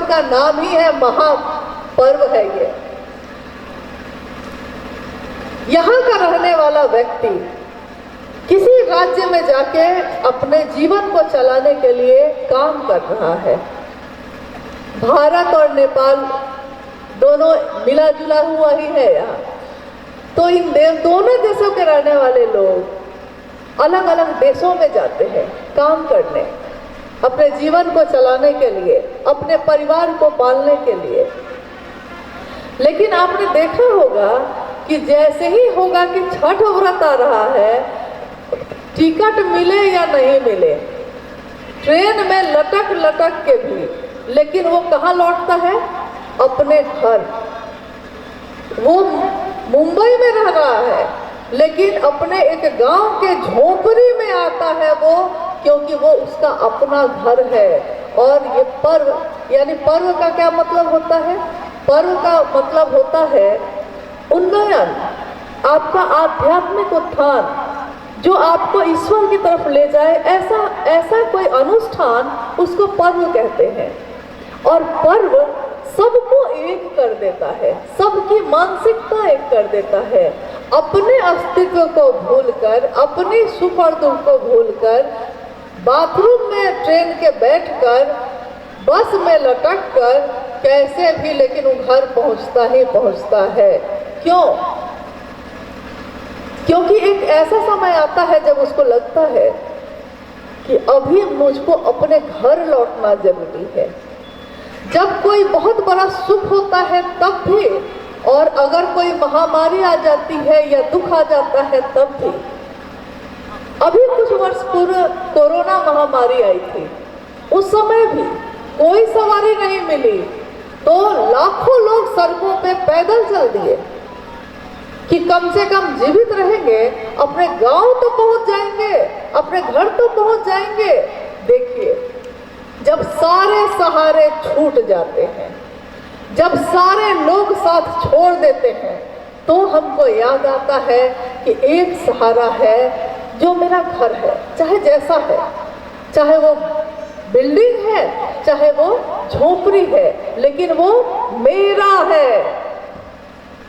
का नाम ही है, महापर्व है ये। यहाँ का रहने वाला व्यक्ति किसी राज्य में जाके अपने जीवन को चलाने के लिए काम कर रहा है। भारत और नेपाल दोनों मिला जुला हुआ ही है यहाँ। तो इन दोनों देशों के रहने वाले लोग अलग अलग देशों में जाते हैं काम करने, अपने जीवन को चलाने के लिए, अपने परिवार को पालने के लिए। लेकिन आपने देखा होगा कि जैसे ही होगा कि छठ व्रत आ रहा है, टिकट मिले या नहीं मिले, ट्रेन में लटक लटक के भी, लेकिन वो कहाँ लौटता है? अपने घर। वो मुंबई में रह रहा है लेकिन अपने एक गांव के झोपड़ी में आता है वो, क्योंकि वो उसका अपना घर है। और ये पर्व, यानी पर्व का क्या मतलब होता है? पर्व का मतलब होता है उन्नयन, आपका आध्यात्मिक उत्थान, जो आपको ईश्वर की तरफ ले जाए। ऐसा कोई अनुष्ठान उसको पर्व कहते हैं। और पर्व सबको एक कर देता है, सबकी मानसिकता एक कर देता है। अपने अस्तित्व को भूलकर, अपनी सुख और दुख को भूलकर, बाथरूम में ट्रेन के बैठकर, बस में लटक कर, कैसे भी लेकिन वो घर पहुंचता ही पहुंचता है। क्यों? क्योंकि एक ऐसा समय आता है जब उसको लगता है कि अभी मुझको अपने घर लौटना जरूरी है। जब कोई बहुत बड़ा सुख होता है तब भी, और अगर कोई महामारी आ जाती है या दुख आ जाता है तब भी। अभी कुछ वर्ष पूर्व कोरोना महामारी आई थी, उस समय भी कोई सवारी नहीं मिली तो लाखों लोग सड़कों पे पैदल चल दिए कि कम से कम जीवित रहेंगे, अपने गांव तो पहुंच जाएंगे, अपने घर तो पहुंच जाएंगे। देखिए, जब सारे सहारे छूट जाते हैं, जब सारे लोग साथ छोड़ देते हैं, तो हमको याद आता है कि एक सहारा है जो मेरा घर है, चाहे जैसा है, चाहे वो बिल्डिंग है, चाहे वो झोपड़ी है, लेकिन वो मेरा है।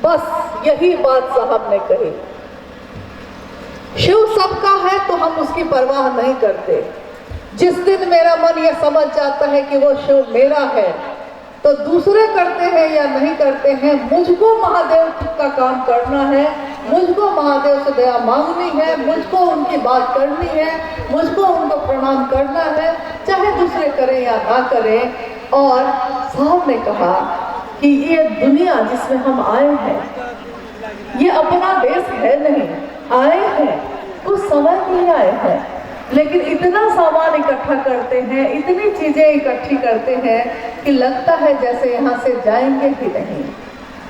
बस यही बात साहब ने कही। शिव सबका है तो हम उसकी परवाह नहीं करते। जिस दिन मेरा मन यह समझ जाता है कि वो शिव मेरा है, तो दूसरे करते हैं या नहीं करते हैं, मुझको महादेव का काम करना है, मुझको महादेव से दया मांगनी है, मुझको उनकी बात करनी है, मुझको उनको प्रणाम करना है, चाहे दूसरे करें या ना करें। और साहब ने कहा कि ये दुनिया जिसमें हम आए हैं, ये अपना देश है नहीं, आए हैं कुछ समय के लिए आए हैं, लेकिन इतना सामान इकट्ठा करते हैं, इतनी चीजें इकट्ठी करते हैं कि लगता है जैसे यहाँ से जाएंगे ही नहीं।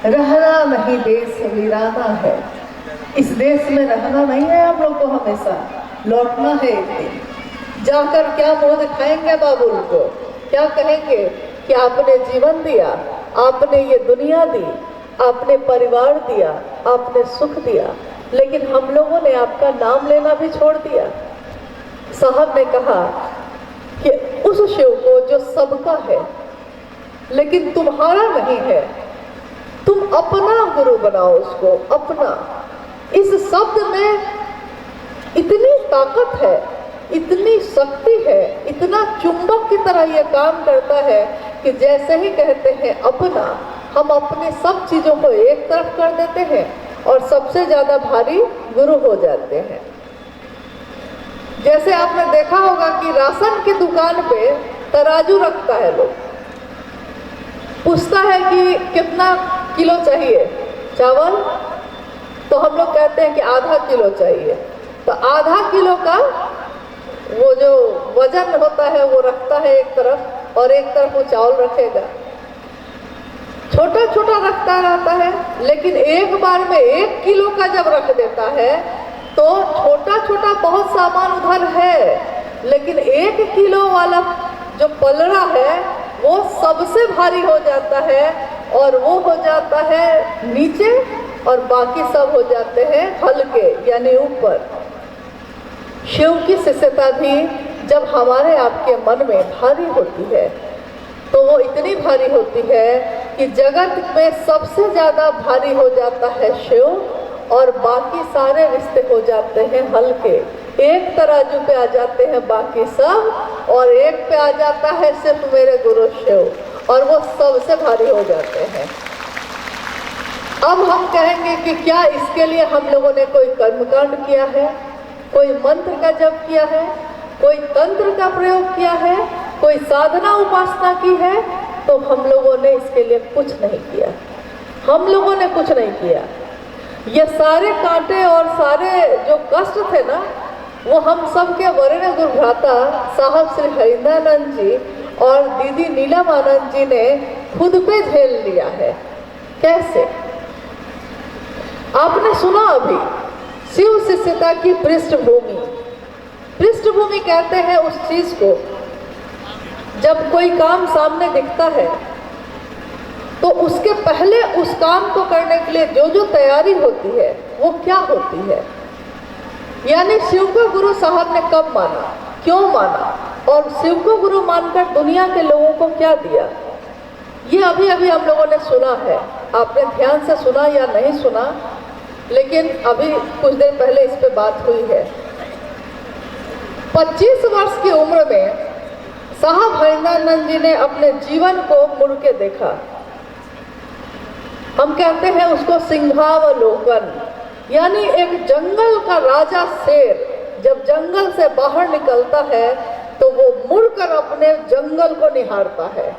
रहना नहीं देश वीराना है, इस देश में रहना नहीं है हम लोग को, हमेशा लौटना है एक दिन। जाकर क्या मुंह दिखाएंगे बाबुल को, क्या कहेंगे कि आपने जीवन दिया, आपने ये दुनिया दी, आपने परिवार दिया, आपने सुख दिया, लेकिन हम लोगों ने आपका नाम लेना भी छोड़ दिया। साहब ने कहा कि उस शिव को जो सबका है लेकिन तुम्हारा नहीं है, तुम अपना गुरु बनाओ उसको, अपना। इस शब्द में इतनी ताकत है, इतनी शक्ति है, इतना चुंबक की तरह यह काम करता है कि जैसे ही कहते हैं अपना, हम अपने सब चीजों को एक तरफ कर देते हैं और सबसे ज्यादा भारी गुरु हो जाते हैं। जैसे आपने देखा होगा कि राशन की दुकान पे तराजू रखता है, लोग पूछता है कि कितना किलो चाहिए चावल, तो हम लोग कहते हैं कि आधा किलो चाहिए, तो आधा किलो का वो जो वजन होता है वो रखता है एक तरफ, और एक तरफ वो चावल रखेगा। छोटा छोटा रखता रहता है, लेकिन एक बार में 1 किलो का जब रख देता है तो छोटा छोटा बहुत सामान उधर है, लेकिन 1 किलो वाला जो पलड़ा है वो सबसे भारी हो जाता है, और वो हो जाता है नीचे और बाकी सब हो जाते हैं हल्के यानी ऊपर। शिव की शिष्यता भी जब हमारे आपके मन में भारी होती है तो वो इतनी भारी होती है कि जगत में सबसे ज़्यादा भारी हो जाता है शिव और बाकी सारे रिश्ते हो जाते हैं हल्के। एक तराजू पे आ जाते हैं बाकी सब और एक पे आ जाता है सिर्फ मेरे गुरु शिव और वो सबसे भारी हो जाते हैं। अब हम कहेंगे कि क्या इसके लिए हम लोगों ने कोई कर्मकांड किया है, कोई मंत्र का जप किया है, कोई तंत्र का प्रयोग किया है, कोई साधना उपासना की है? तो हम लोगों ने इसके लिए कुछ नहीं किया। हम लोगों ने कुछ नहीं किया। ये सारे कांटे और सारे जो कष्ट थे ना, वो हम सब के वरीय गुरु भ्राता साहब श्री हरिंद्रानंद जी और दीदी नीलम आनंद जी ने खुद पे झेल लिया है। कैसे? आपने सुना अभी शिव शिष्यता की पृष्ठभूमि। पृष्ठभूमि कहते हैं उस चीज को, जब कोई काम सामने दिखता है तो उसके पहले उस काम को करने के लिए जो जो तैयारी होती है वो क्या होती है। यानी शिव को गुरु साहब ने कब माना, क्यों माना और शिव को गुरु मानकर दुनिया के लोगों को क्या दिया, ये अभी अभी हम लोगों ने सुना है। आपने ध्यान से सुना या नहीं सुना, लेकिन अभी कुछ देर पहले इस पे बात हुई है। 25 वर्ष की उम्र में साहब हरिंद्रानंद जी ने अपने जीवन को मुड़ के देखा। हम कहते हैं उसको सिंहावलोकन, यानी एक जंगल का राजा शेर जब जंगल से बाहर निकलता है तो वो मुड़कर अपने जंगल को निहारता है।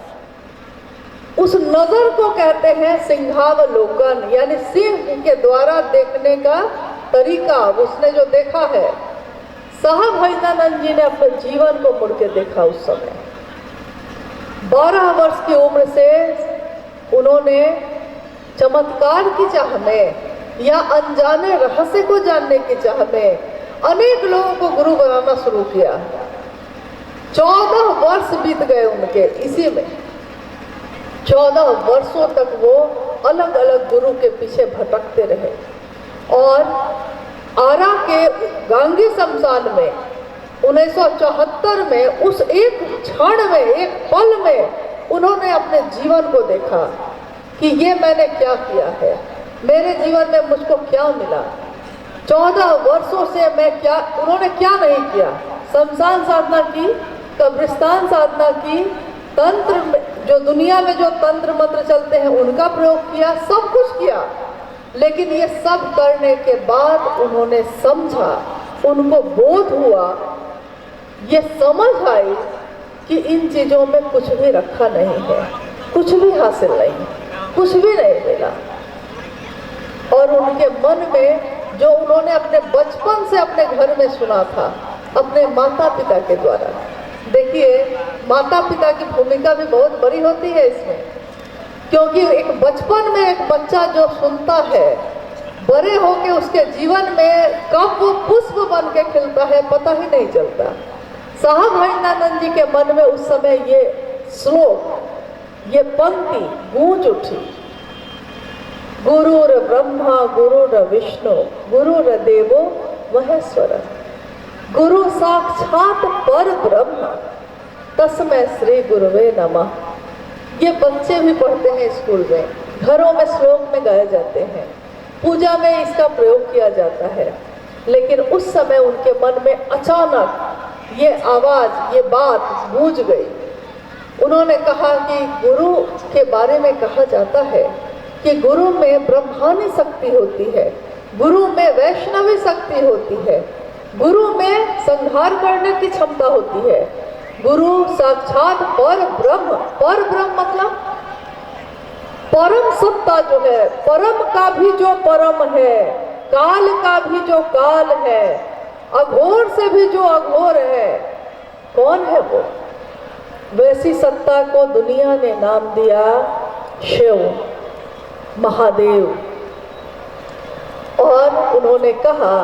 उस नजर को कहते हैं सिंहावलोकन, यानी सिंह के द्वारा देखने का तरीका। उसने जो देखा है, साहब हरिंद्रानंद जी ने अपने जीवन को मुड़ के देखा। उस समय 12 वर्ष की उम्र से उन्होंने चमत्कार की चाह में या अनजाने रहस्य को जानने की चाह में अनेक लोगों को गुरु बनाना शुरू किया। 14 वर्ष बीत गए उनके इसी में। 14 वर्षों तक वो अलग अलग गुरु के पीछे भटकते रहे और आरा के गांगी शमशान में 1974 में उस एक क्षण में, एक पल में उन्होंने अपने जीवन को देखा कि ये मैंने क्या किया है, मेरे जीवन में मुझको क्या मिला। 14 वर्षों से मैं क्या, उन्होंने क्या नहीं किया। शमशान साधना की, कब्रिस्तान साधना की, तंत्र में जो दुनिया में जो तंत्र मंत्र चलते हैं उनका प्रयोग किया, सब कुछ किया। लेकिन ये सब करने के बाद उन्होंने समझा, उनको बोध हुआ, ये समझ आई कि इन चीज़ों में कुछ भी रखा नहीं है, कुछ भी हासिल नहीं, कुछ भी नहीं मिला। और उनके मन में जो उन्होंने अपने बचपन से अपने घर में सुना था, अपने माता पिता के द्वारा। देखिए, माता पिता की भूमिका भी बहुत बड़ी होती है इसमें, क्योंकि एक बचपन में एक बच्चा जो सुनता है, बड़े होके उसके जीवन में कब वो पुष्प बन के खिलता है पता ही नहीं चलता। साहब हरिंद्रानंद जी के मन में उस समय ये श्लोक, ये पंक्ति गूंज उठी, गुरुर ब्रह्मा गुरुर विष्णु गुरुर देवो महेश्वर, गुरु साक्षात पर ब्रह्म तस्मै श्री गुरुवे नमः। ये बच्चे भी पढ़ते हैं स्कूल में, घरों में श्लोक में गाए जाते हैं, पूजा में इसका प्रयोग किया जाता है। लेकिन उस समय उनके मन में अचानक ये आवाज़, ये बात गूंज गई। उन्होंने कहा कि गुरु के बारे में कहा जाता है कि गुरु में ब्रह्मानी शक्ति होती है, गुरु में वैष्णवी शक्ति होती है, गुरु में संहार करने की क्षमता होती है, गुरु साक्षात पर ब्रह्म मतलब परम सत्ता जो है, परम का भी जो परम है, काल का भी जो काल है, अघोर से भी जो अघोर है। कौन है वो? वैसी सत्ता को दुनिया ने नाम दिया शिव, महादेव। और उन्होंने कहा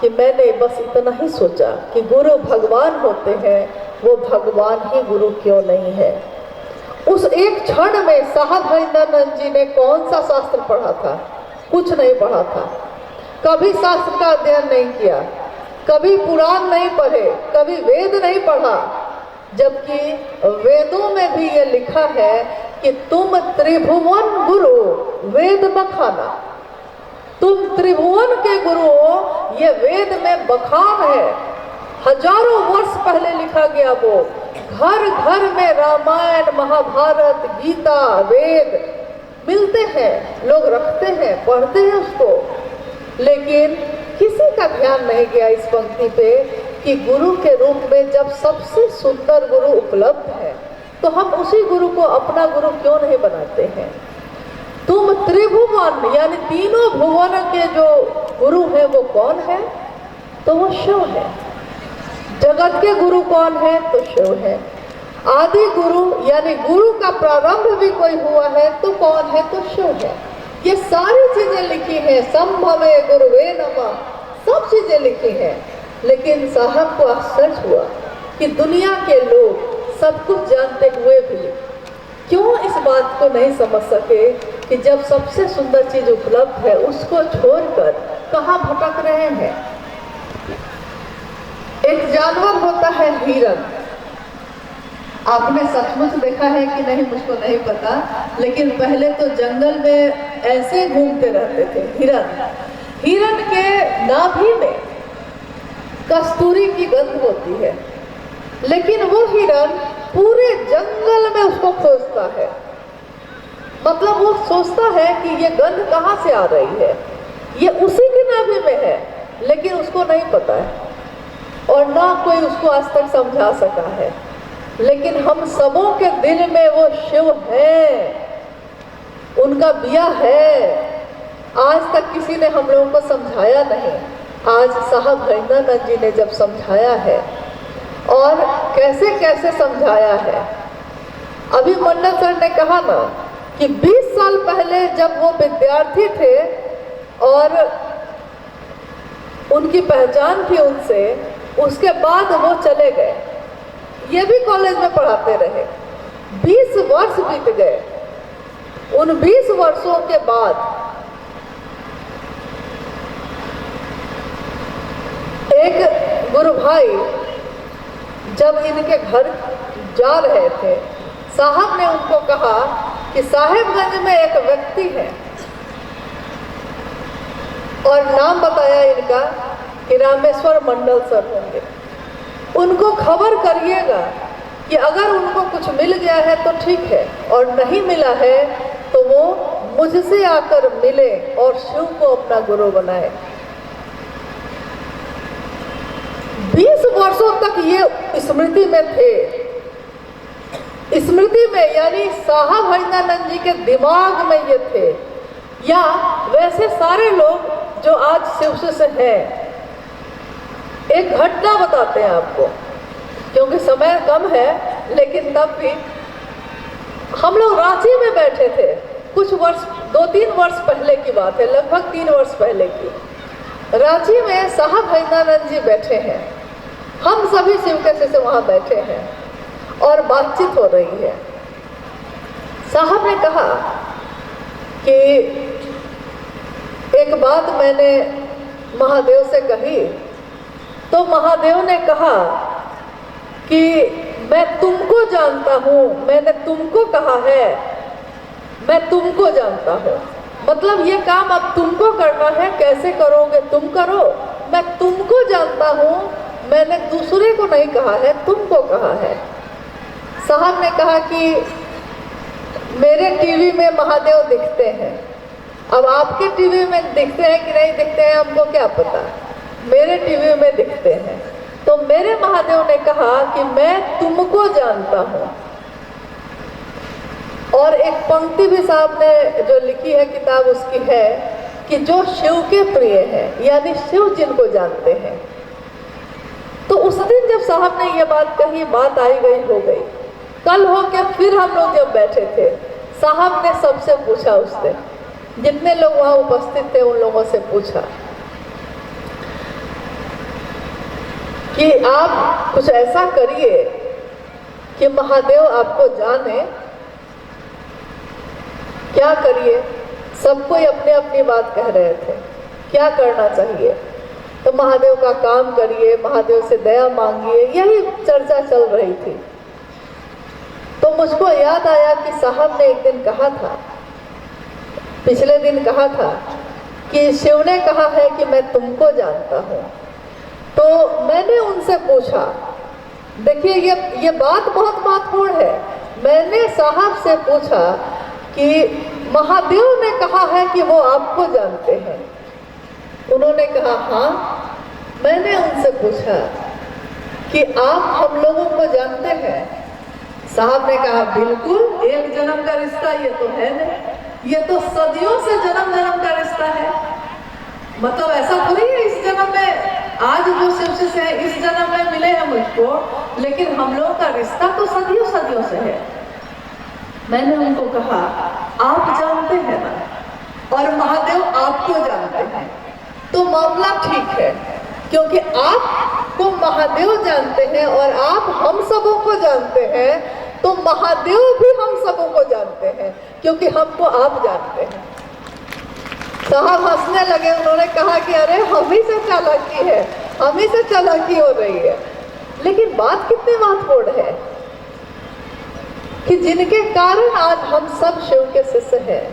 कि मैंने बस इतना ही सोचा कि गुरु भगवान होते हैं, वो भगवान ही गुरु क्यों नहीं है। उस एक क्षण में साहब हरिंद्रानंद जी ने कौन सा शास्त्र पढ़ा था? कुछ नहीं पढ़ा था, कभी शास्त्र का अध्ययन नहीं किया, कभी पुराण नहीं पढ़े, कभी वेद नहीं पढ़ा। जबकि वेदों में भी ये लिखा है कि तुम त्रिभुवन गुरु वेद बखाना, तुम त्रिभुवन के गुरु हो, ये वेद में बखान है। हजारों वर्ष पहले लिखा गया वो। घर घर में रामायण, महाभारत, गीता, वेद मिलते हैं, लोग रखते हैं, पढ़ते हैं उसको, लेकिन किसी का ध्यान नहीं गया इस पंक्ति पे कि गुरु के रूप में जब सबसे सुंदर गुरु उपलब्ध है तो हम उसी गुरु को अपना गुरु क्यों नहीं बनाते हैं। तुम त्रिभुवन यानी तीनों भुवन के जो गुरु हैं वो कौन है? तो वो शिव है। जगत के गुरु कौन है? तो शिव है। आदि गुरु यानी गुरु का प्रारंभ भी कोई हुआ है तो कौन है? तो शिव है। ये सारी चीजें लिखी हैं, संभवे गुरुवे नमः, सब चीजें लिखी हैं। लेकिन साहब को आश्चर्य हुआ कि दुनिया के लोग सब कुछ जानते हुए भी क्यों इस बात को नहीं समझ सके कि जब सबसे सुंदर चीज उपलब्ध है उसको छोड़कर कहाँ भटक रहे हैं। एक जानवर होता है हिरन। आपने सचमुच देखा है कि नहीं मुझको नहीं पता, लेकिन पहले तो जंगल में ऐसे घूमते रहते थे हिरन। हिरन के नाभि में कस्तूरी की गंध होती है, लेकिन वो हिरन पूरे जंगल में उसको खोजता है। मतलब वो सोचता है कि ये गंध कहाँ से आ रही है, ये उसी के नाभि में है, लेकिन उसको नहीं पता है और ना कोई उसको आज तक समझा सका है। लेकिन हम सबों के दिल में वो शिव है, उनका बिया है। आज तक किसी ने हम लोगों को समझाया नहीं। आज साहब हरिंद्रानंद जी ने जब समझाया है और कैसे कैसे समझाया है। अभी मंडल सर ने कहा ना कि 20 साल पहले जब वो विद्यार्थी थे और उनकी पहचान थी उनसे, उसके बाद वो चले गए, ये भी कॉलेज में पढ़ाते रहे। 20 वर्ष बीत गए। उन 20 वर्षों के बाद एक गुरु भाई जब इनके घर जा रहे थे, साहब ने उनको कहा कि साहेबगंज में एक व्यक्ति है, और नाम बताया इनका कि रामेश्वर मंडल सर होंगे। उनको खबर करिएगा कि अगर उनको कुछ मिल गया है तो ठीक है, और नहीं मिला है तो वो मुझसे आकर मिले और शिव को अपना गुरु बनाए। 20 वर्षों तक ये स्मृति में थे। स्मृति में यानी साहब हरिंद्रानंद जी के दिमाग में ये थे, या वैसे सारे लोग जो आज शिव से हैं। एक घटना बताते हैं आपको, क्योंकि समय कम है, लेकिन तब भी हम लोग रांची में बैठे थे कुछ वर्ष, 2-3 वर्ष पहले की बात है, लगभग 3 वर्ष पहले की। रांची में साहब हरिंद्रानंद जी बैठे हैं, हम सभी शिव के शिष्य वहाँ बैठे हैं और बातचीत हो रही है। साहब ने कहा कि एक बात मैंने महादेव से कही, तो महादेव ने कहा कि मैं तुमको जानता हूँ, मैंने तुमको कहा है, मैं तुमको जानता हूँ। मतलब ये काम अब तुमको करना है, कैसे करोगे तुम करो, मैं तुमको जानता हूँ, मैंने दूसरे को नहीं कहा है, तुमको कहा है। साहब ने कहा कि मेरे टीवी में महादेव दिखते हैं, अब आपके टीवी में दिखते हैं कि नहीं दिखते हैं हमको क्या पता, मेरे टीवी में दिखते हैं। तो मेरे महादेव ने कहा कि मैं तुमको जानता हूँ। और एक पंक्ति भी साहब ने जो लिखी है किताब उसकी है कि जो शिव के प्रिय हैं, यानी शिव जिनको जानते हैं। तो उस दिन जब साहब ने ये बात कही, बात आई गई हो गई। कल हो के फिर हम लोग जब बैठे थे, साहब ने सबसे पूछा, उस दिन जितने लोग वहाँ उपस्थित थे उन लोगों से पूछा कि आप कुछ ऐसा करिए कि महादेव आपको जाने, क्या करिए। सब कोई अपने अपनी बात कह रहे थे, क्या करना चाहिए। तो महादेव का काम करिए, महादेव से दया मांगिए, यही चर्चा चल रही थी। मुझको याद आया कि साहब ने एक दिन कहा था, पिछले दिन कहा था कि शिव ने कहा है कि मैं तुमको जानता हूँ। तो मैंने उनसे पूछा, देखिए ये बात बहुत महत्वपूर्ण है। मैंने साहब से पूछा कि महादेव ने कहा है कि वो आपको जानते हैं। उन्होंने कहा हाँ। मैंने उनसे पूछा कि आप हम लोगों को जानते हैं? साहब ने कहा बिल्कुल, एक जन्म का रिश्ता ये तो है नहीं, ये तो सदियों से जन्म जन्म का रिश्ता है। मतलब ऐसा थोड़ी है इस जन्म में, आज जो शिव से है इस जन्म में मिले हैं मुझको, लेकिन हम लोगों का रिश्ता तो सदियों सदियों से है। मैंने उनको कहा आप जानते हैं ना, और महादेव आपको जानते हैं, तो मामला ठीक है, क्योंकि आपको महादेव जानते हैं और आप हम सबों को जानते हैं, तो महादेव भी हम सबों को जानते हैं, क्योंकि हमको आप जानते हैं। साहब हंसने लगे। उन्होंने कहा कि अरे हम ही से चालाकी है, हम ही से चालाकी हो रही है। लेकिन बात कितनी महत्वपूर्ण है कि जिनके कारण आज हम सब शिव के शिष्य हैं,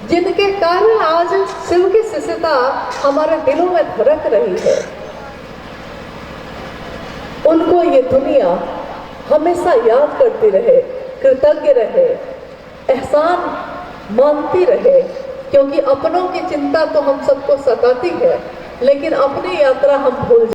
जिनके कारण आज शिव की शिष्यता हमारे दिलों में धड़क रही है, उनको ये दुनिया हमेशा याद करती रहे, कृतज्ञ रहे, एहसान मानती रहे। क्योंकि अपनों की चिंता तो हम सबको सताती है, लेकिन अपनी यात्रा हम भूल